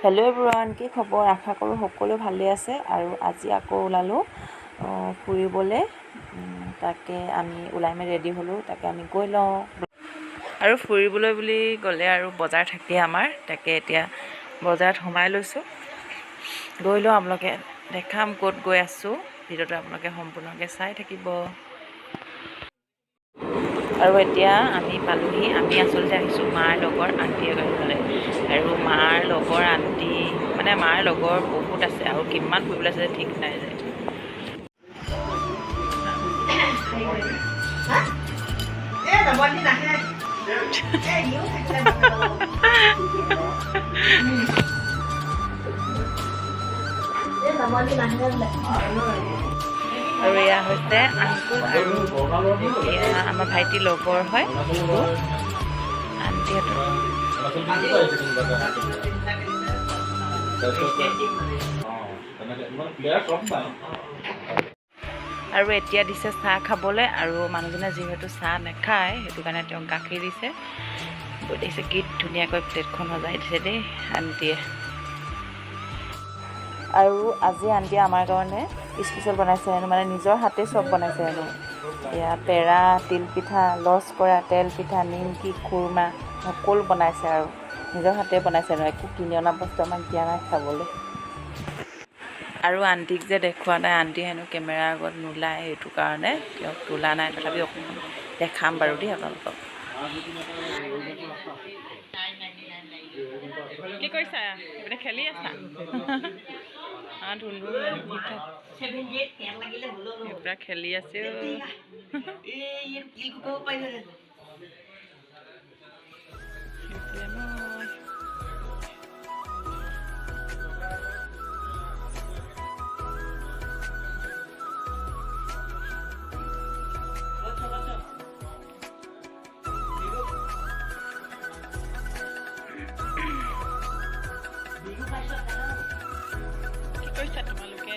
Hello' everyone, কি খবৰ? আশা কৰোঁ সকলো ভালে আছে। আৰু আজি আকৌ ওলালোঁ ফুৰিবলৈ। তাকে আমি ওলাই মেলি ৰেডি হ'লোঁ, তাকে আমি গৈ লওঁ। আৰু ফুৰিবলৈ বুলি গ'লে আৰু বজাৰ থাকেই আমাৰ, তাকে এতিয়া বজাৰত সোমাই লৈছোঁ। গৈ লওঁ, আপোনালোকে দেখাম ক'ত গৈ আছোঁ। ভিডিঅ'টো আপোনালোকে সম্পূৰ্ণকৈ চাই থাকিব। আৰু এতিয়া আমি পালোহি। আমি আচলতে আহিছোঁ মাৰ লগৰ আণ্টি এগৰাকীলৈ। আৰু মাৰ লগৰ আণ্টি মানে মাৰ লগৰ বহুত আছে, আৰু কিমান ফুৰিবলৈ আছে ঠিক নাই যে। আৰু এয়া হৈছে আংকুল, আৰু এয়া আমাৰ ভাইটিৰ লগৰ হয় আণ্টিহঁতৰ। আৰু এতিয়া দিছে চাহ খাবলৈ, আৰু মানুহজনে যিহেতু চাহ নাখায় সেইটো কাৰণে তেওঁক গাখীৰ দিছে। দেখিছে কি ধুনীয়াকৈ প্লেটখন সজাই দিছে দেই আণ্টিয়ে। আৰু আজি আণ্টিয়ে আমাৰ কাৰণে স্পেচিয়েল বনাইছে হেনো, মানে নিজৰ হাতে চব বনাইছে হেনো। এয়া পেৰা, তিলপিঠা, লস্কৰা, তেল পিঠা, নিমকি, খুৰমা সকলো বনাইছে, আৰু নিজৰ হাতে বনাইছে হেনো। একো কিনি অনা বস্তু আমাক দিয়া নাই খাবলৈ। আৰু আণ্টিক যে দেখুওৱা নাই, আণ্টি হেনো কেমেৰাৰ আগত নোলায়, সেইটো কাৰণে তেওঁক তোলা নাই। তথাপি অকণমান দেখাম বাৰু দেই আপোনালোকক। কি কৰিছা? মানে খেলি আছা? ধুনু খেলি আছে। কি কৰিছা তোমালোকে?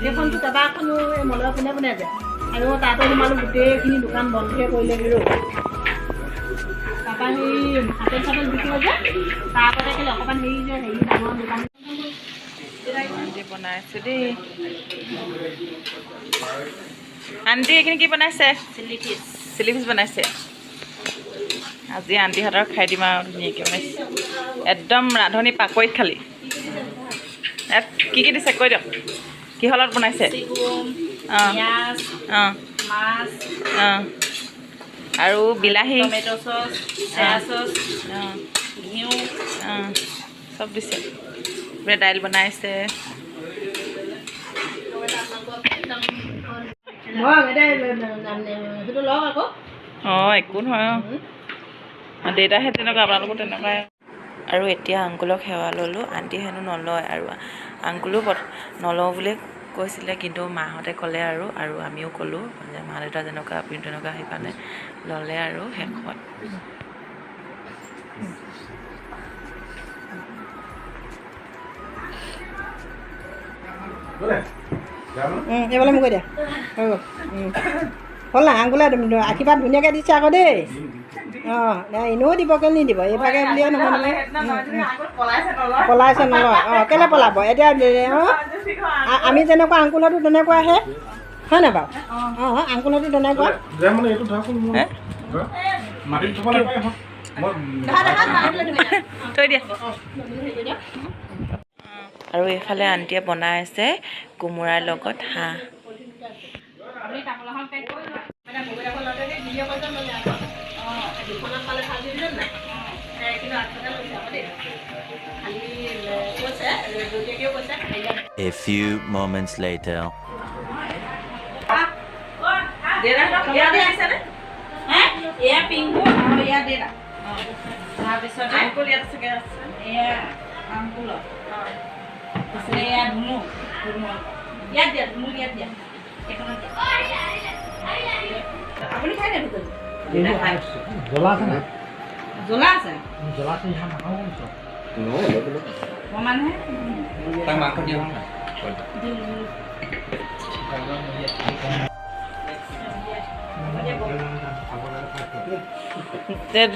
সেইখনতো কেইবাখনো মলৰ কোনে কোনে যায়, আৰু তাতো সোমালোঁ, গোটেইখিনি দোকান বন্ধহে কৰিলে ৰ। তাৰপৰা সেই হাতেল চাতেল বিকিব যে, তাৰ আগতে খালি অকণমান হেৰি যে হেৰি ডাঙৰ দোকান আণ্টি বনাইছে দেই। আণ্টি এইখিনি কি বনাইছে? চিলি ফিছ বনাইছে। আজি আণ্টিহঁতৰ খাই দিম আৰু ধুনীয়াকৈ বনাইছে। একদম ৰান্ধনি পাকৈত খালি। ইয়াত কি কি দিছে কৈ দিয়ক। কিহৰ লগত বনাইছে? অঁ অঁ অঁ আৰু বিলাহী, টমেট' চচ, চয়া চচ, অঁ ঘিউ, অঁ চব দিছে। বোলে দাইল বনাইছে। সেইটো লওক আকৌ। অঁ একো নহয়, অঁ দেউতাহে তেনেকুৱা, আপোনালোকো তেনেকুৱাই। আৰু এতিয়া আংকুলক সেৱা ল'লোঁ। আণ্টি হেনো নলয়, আৰু আংকুলো নলওঁ বুলি কৈছিলে, কিন্তু মাহঁতে ক'লে আৰু আমিও ক'লোঁ যে মা দেউতা যেনেকুৱা আপুনি তেনেকুৱা, সেইকাৰণে ল'লে আৰু শেষত। এইফালে মোক কৈ দিয়া হৈ গ'ল। হ'ল না আংগুলে আশীৰ্বাদ ধুনীয়াকৈ দিছে আকৌ দেই। অঁ এনেও দিব, কেলৈ নিদিব, এইভাগে বুলিয়ে নহয় নহয়। পলাইছে নলয়। অঁ কেলৈ পলাব এতিয়া? অঁ আমি যেনেকুৱা আংকুলতো তেনেকুৱাহে, হয় নাই বাৰু? অঁ আংকুলতো তেনেকুৱা। থৈ দিয়া। আৰু এইফালে আণ্টিয়ে বনাই আছে কোমোৰাৰ লগত হাঁহ। A few moments later. এয়া পিংকু আৰু এয়া দেতা। তাৰপিছতে আংকুল ইয়াত চাগে আছে। এয়া আংকুলত। এয়া ধুনু। ইয়াত দিয়া, ধুনু ইয়াত দিয়া। এইখনত দিয়া। আপুনি খাই নাই? জ্বলা আছে নাই? জ্বলা আছে? জ্বলা আছে ইমান নাখাওঁ। মানুহে মাংস দিয়া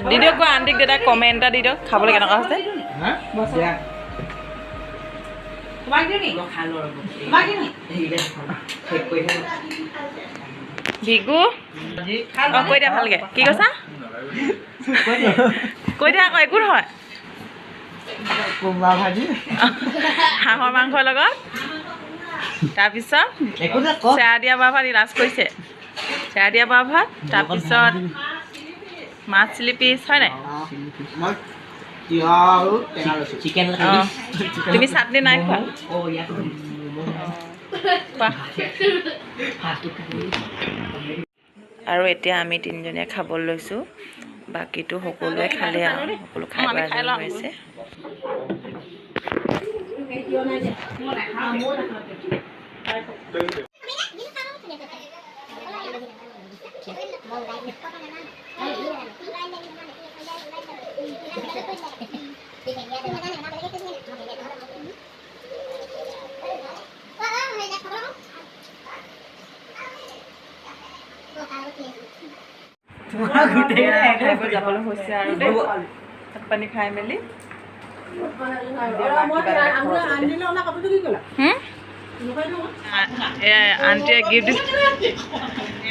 দি দিয়ক গৈ আণ্টিক দেউতা কমেণ্ট এটা দি দিয়ক খাবলৈ কেনেকুৱা হৈছে তোমাক দিওঁ নি তোমাক দিওঁ নি ভিগু অঁ কৈ দিয়া ভালকৈ কি কৈছা কৈ দিয়া আকৌ একো নহয় হাঁহৰ মাংসৰ লগত তাৰপিছত চেৰা দিয়া বৰা ভাত লাজ কৰিছে চেৰা দিয়া বৰা ভাত তাৰপিছত মাছ চিলি পিচ হয় নাই অঁ তুমি চাটনি নাই খোৱা আৰু এতিয়া আমি তিনিজনীয়ে খাবলৈ লৈছোঁ বাকীটো সকলোৱে খালে আৰু সকলো খাই আজৰি হৈছে যাবলৈ হৈছে আৰু দেই ভাত পানী খাই মেলি আণ্টিয়ে গিফ্ট দিছে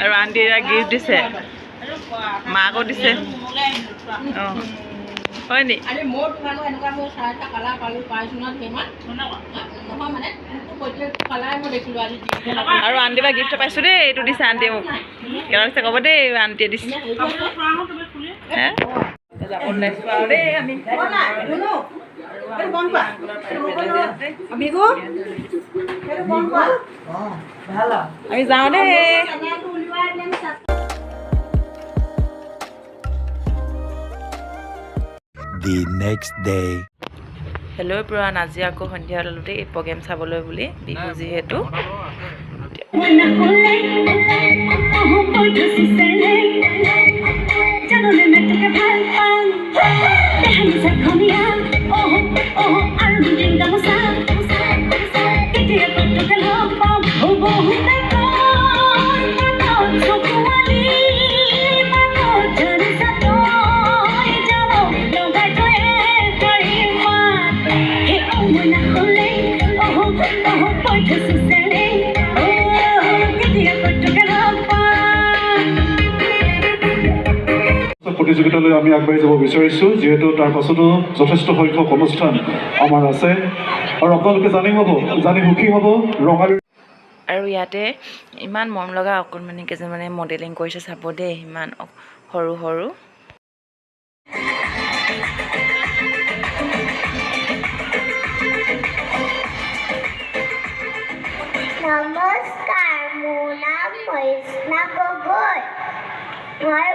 আৰু আণ্টিয়ে গিফ্ট দিছে মাকো দিছে অঁ হয় নি আৰু আণ্টি বা গিফ্ট পাইছোঁ দেই এইটো দিছে আণ্টিয়ে মোক কেনেকুৱা দিছে ক'ব দেই আণ্টিয়ে দিছে হে যাব ওলাইছোঁ আৰু দেই আমি আমি যাওঁ দেই The next day. হেল্ল' পুৰা আজি আকৌ সন্ধিয়া ওলালো দেই প্ৰগ্ৰেম চাবলৈ বুলি বিহু যিহেতু প্ৰতিযোগিতালৈ আমি আগবাঢ়ি যাব বিচাৰিছোঁ যিহেতু তাৰ পাছতো যথেষ্ট সংখ্যক অনুষ্ঠান আমাৰ আছে আৰু আপোনালোকে জানি সুখী হ'ব ৰঙালী আৰু ইয়াতে ইমান মৰম লগা অকণমানি কেইজনমানে মডেলিং কৰিছে চাব দেই ইমান সৰু সৰু নমস্কাৰ মোৰ নাম মহিষ্ণা গগৈ মই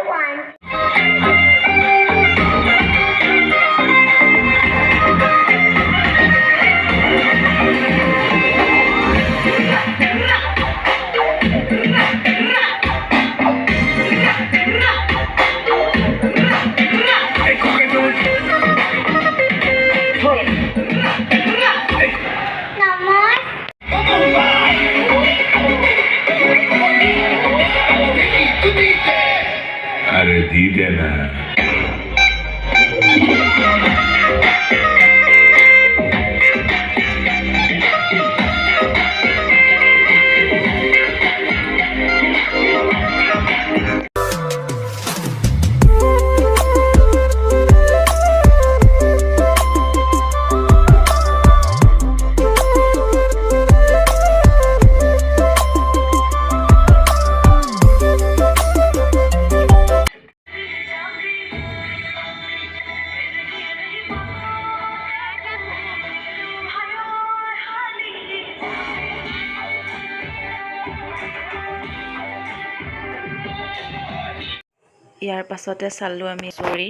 अरे दी देना ইয়াৰ পাছতে চালোঁ আমি চৰি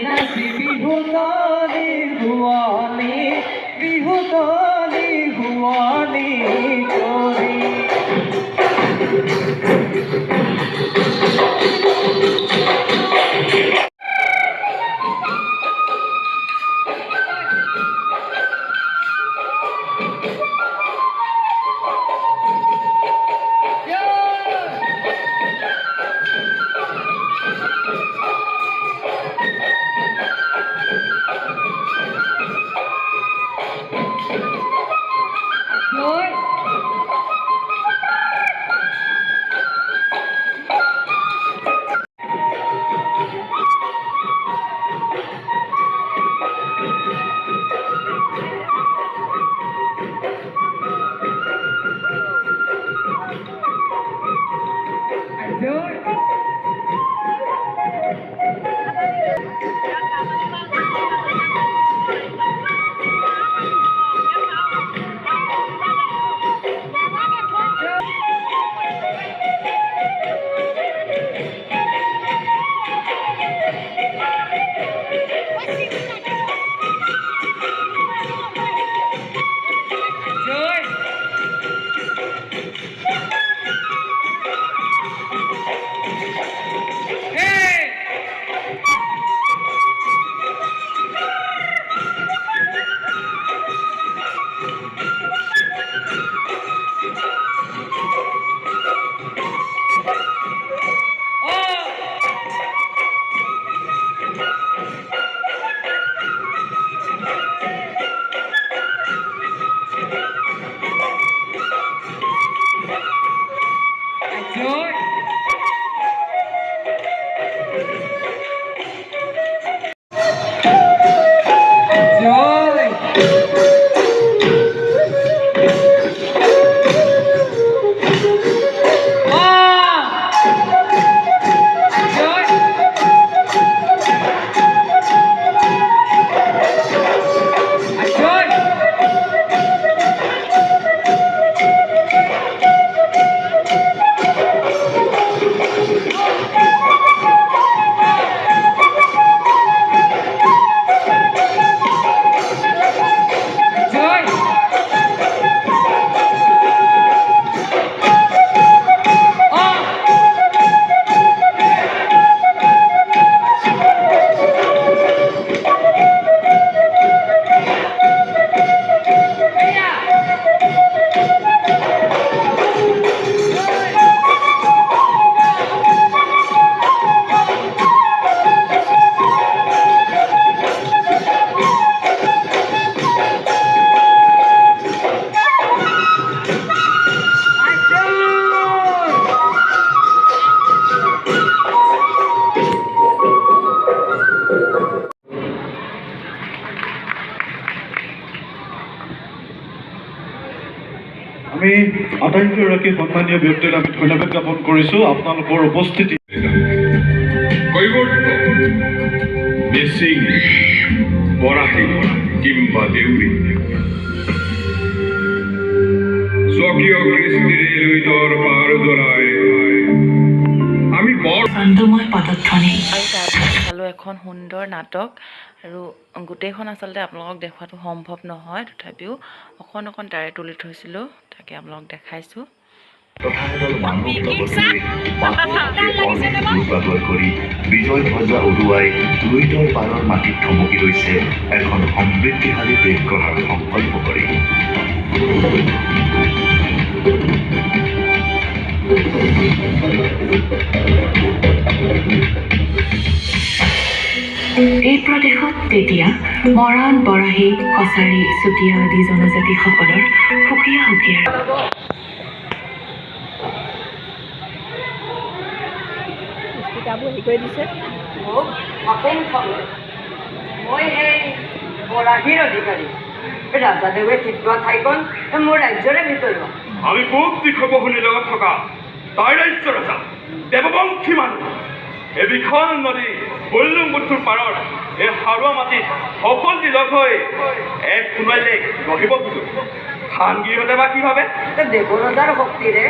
Nasi bihu nori আটাইকেইগৰাকী সন্মানীয় ব্যক্তিলৈ আমি ধন্যবাদ জ্ঞাপন কৰিছোঁ আপোনালোকৰ উপস্থিতি। কৈবৰ্ত মিচিং বৰাহী কিম্বা দেউৰী স্বকীয় কৃষ্টিৰে লুইতৰ পাৰ জৰাই আমি বৰ আনন্দময় পদধ্বনি আৰু তাৰপিছত চালোঁ এখন সুন্দৰ নাটক আৰু গোটেইখন আচলতে আপোনালোকক দেখুৱাটো সম্ভৱ নহয়, তথাপিও অকণ অকণ তাৰে তুলি থৈছিলোঁ, তাকে আপোনালোকক দেখাইছোঁ। তথা এডাল মানুহ লগতে বাগৰ কৰি বিজয় ধ্বজা উৰুৱাই লুইতৰ পাৰৰ মাটিত থমকি ৰৈছে এখন সমৃদ্ধিশালী দেশ গঢ়াৰ সংকল্প কৰি। এই প্ৰদেশত তেতিয়া মৰাণ বৰাহী কছাৰী চুতীয়া আদি জনজাতিসকলৰ সুকীয়া সুকীয়া মই সেই বৰাহীৰ অধিকাৰী ৰাজাদেৱে ঠিকোৱা ঠাইখন মোৰ ৰাজ্যৰে ভিতৰত। আমি পূব দিশবহুনিৰ লগত থকা তাই ৰাজ্য ৰজা দেৱবংশী মানুহ এই বিখন নদী বুৰলুংবুথুৰ পাৰৰ এই সাৰুৱা মাটিত সকলো লগ হৈ এক সোণালী গঢ়িব খোজোঁ। খানগিহঁতে বা কি ভাবে? দেৱৰজাৰ শক্তিৰে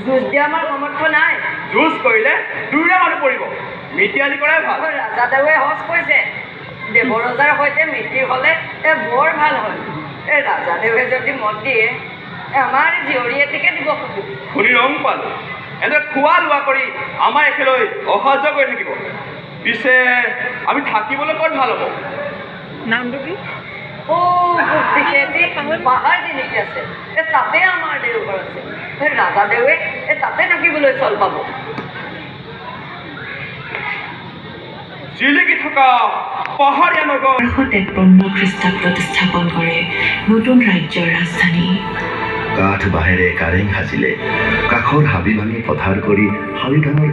যুঁজ দিয়া আমাৰ সামৰ্থ্য নাই। যুঁজ কৰিলে দুয়োৰে মানুহ পৰিব, মিতিয়ালি কৰাই ভাল। ৰাজাদেৱে সঁচ কৈছে দেৱৰজাৰ সৈতে মিতি হ'লে বৰ ভাল হয়। ৰাজাদেৱে যদি মত দিয়ে আমাৰ জীয়ৰী এটিকে দিব খোজো। শুনি ৰং পালোঁ। এনে খোৱা লোৱা কৰি আমাৰ একেলৈ অহা যোৱা কৰি থাকিব। পিছে আমি থাকিবলৈ ক'ত ভাল হ'ব? নামটো কি? পাহাৰ যেনেকৈ আছে তাতে আমাৰ দেওঘৰ আছে। ৰাজাদেৱে তাতে থাকিবলৈ চল পাব। জিলিকি থকা পাহাৰীয়া নগৰ 1253 খ্ৰীষ্টাব্দত স্থাপন কৰে নতুন ৰাজ্যৰ ৰাজধানী। কাঠ বাঁহেৰে কাৰেং সাজিলে কাষৰ হাবি ভাঙি পথাৰ কৰি শালি ধানৰ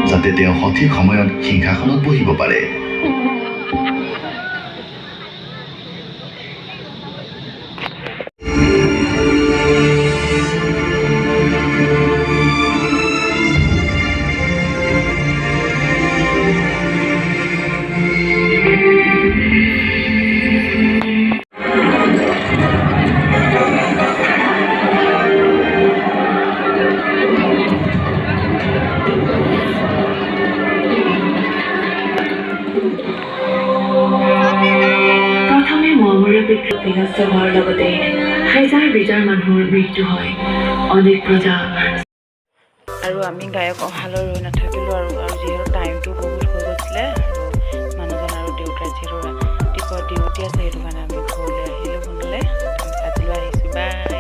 যাতে তেওঁ সঠিক সময়ত সিংহাসনত বহিব পাৰে। বিনষ্ট হোৱাৰ লগতে হাজাৰ বিজাৰ মানুহৰ মৃত্যু হয়। অনেক প্ৰজা আৰু আমি গায়ক অহালৈ ৰৈ নাথাকিলোঁ আৰু যিহেতু টাইমটো বহুত হৈ গৈছিলে আৰু মানুহজন আৰু দেউতাৰ যিহেতু ৰাতিপুৱা ডিউটি আছে, সেইটো কাৰণে আমি ঘৰলৈ আহিলোঁ সোনকালে। আজিলৈ আহিছোঁ, বাই।